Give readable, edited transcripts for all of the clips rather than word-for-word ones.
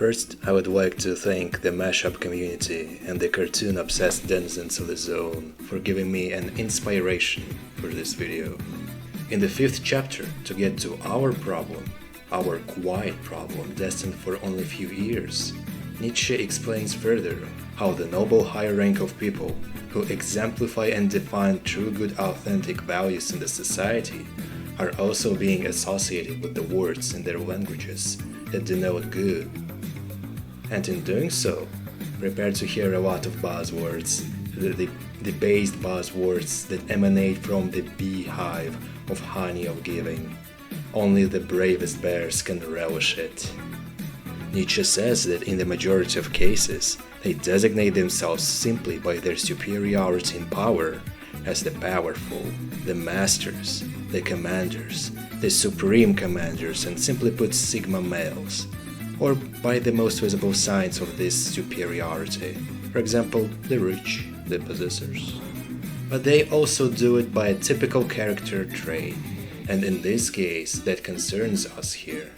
First, I would like to thank the mashup community and the cartoon-obsessed denizens of the zone for giving me an inspiration for this video. In the 5th chapter, to get to our problem, our quiet problem destined for only a few years, Nietzsche explains further how the noble higher rank of people who exemplify and define true good authentic values in the society are also being associated with the words in their languages that denote good. And in doing so, prepare to hear a lot of buzzwords, the debased buzzwords that emanate from the beehive of honey of giving. Only the bravest bears can relish it. Nietzsche says that in the majority of cases, they designate themselves simply by their superiority in power as the powerful, the masters, the commanders, the supreme commanders, and simply put sigma males, or by the most visible signs of this superiority, for example, the rich, the possessors. But they also do it by a typical character trait, and in this case that concerns us here.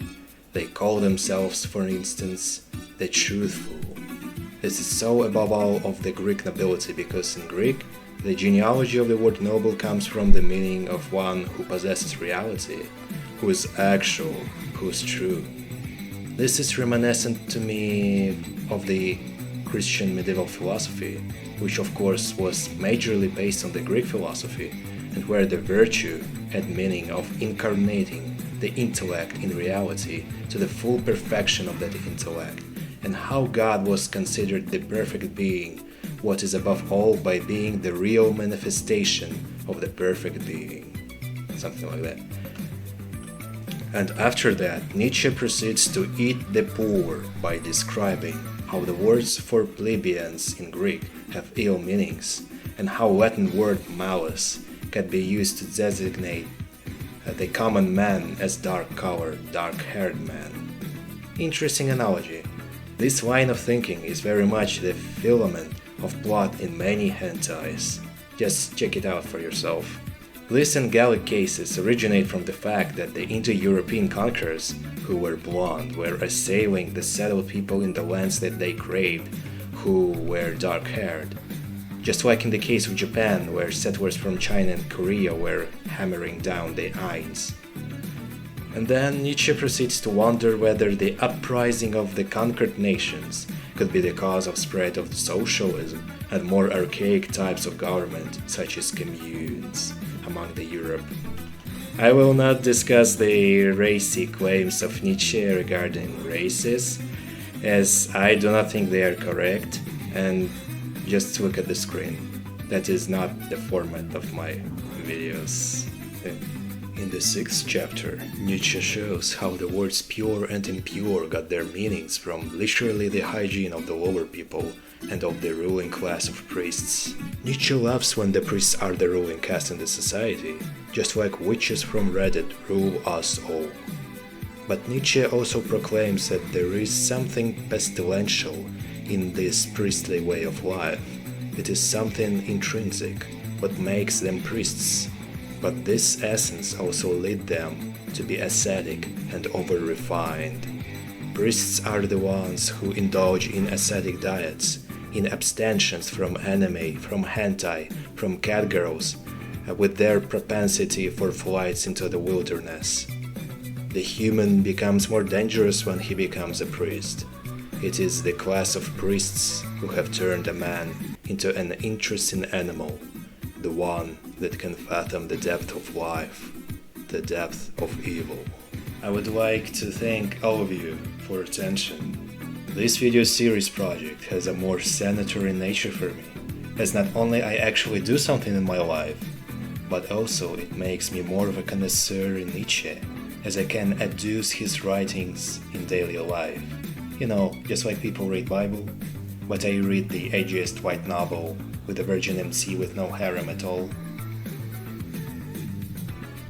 They call themselves, for instance, the truthful. This is so above all of the Greek nobility because in Greek, the genealogy of the word noble comes from the meaning of one who possesses reality, who is actual, who is true. This is reminiscent to me of the Christian medieval philosophy, which of course was majorly based on the Greek philosophy, and where the virtue had meaning of incarnating the intellect in reality to the full perfection of that intellect, and how God was considered the perfect being, what is above all by being the real manifestation of the perfect being. Something like that. And after that, Nietzsche proceeds to eat the poor by describing how the words for plebeians in Greek have ill meanings, and how Latin word malus can be used to designate the common man as dark-colored, dark-haired man. Interesting analogy. This line of thinking is very much the filament of plot in many hentais. Just check it out for yourself. This and Gallic cases originate from the fact that the Indo-European conquerors, who were blonde, were assailing the settled people in the lands that they craved, who were dark-haired. Just like in the case of Japan, where settlers from China and Korea were hammering down the Ains. And then Nietzsche proceeds to wonder whether the uprising of the conquered nations could be the cause of spread of socialism and more archaic types of government, such as communes, among the Europe. I will not discuss the racy claims of Nietzsche regarding races, as I do not think they are correct, and just look at the screen. That is not the format of my videos. In the 6th chapter, Nietzsche shows how the words pure and impure got their meanings from literally the hygiene of the lower people and of the ruling class of priests. Nietzsche loves when the priests are the ruling caste in the society, just like witches from Reddit rule us all. But Nietzsche also proclaims that there is something pestilential in this priestly way of life. It is something intrinsic, what makes them priests. But this essence also led them to be ascetic and over-refined. Priests are the ones who indulge in ascetic diets, in abstentions from anime, from hentai, from catgirls, with their propensity for flights into the wilderness. The human becomes more dangerous when he becomes a priest. It is the class of priests who have turned a man into an interesting animal, the one that can fathom the depth of life, the depth of evil. I would like to thank all of you for attention. This video series project has a more sanitary nature for me, as not only I actually do something in my life, but also it makes me more of a connoisseur in Nietzsche, as I can adduce his writings in daily life. You know, just like people read Bible, but I read the edgiest white novel with a virgin MC with no harem at all,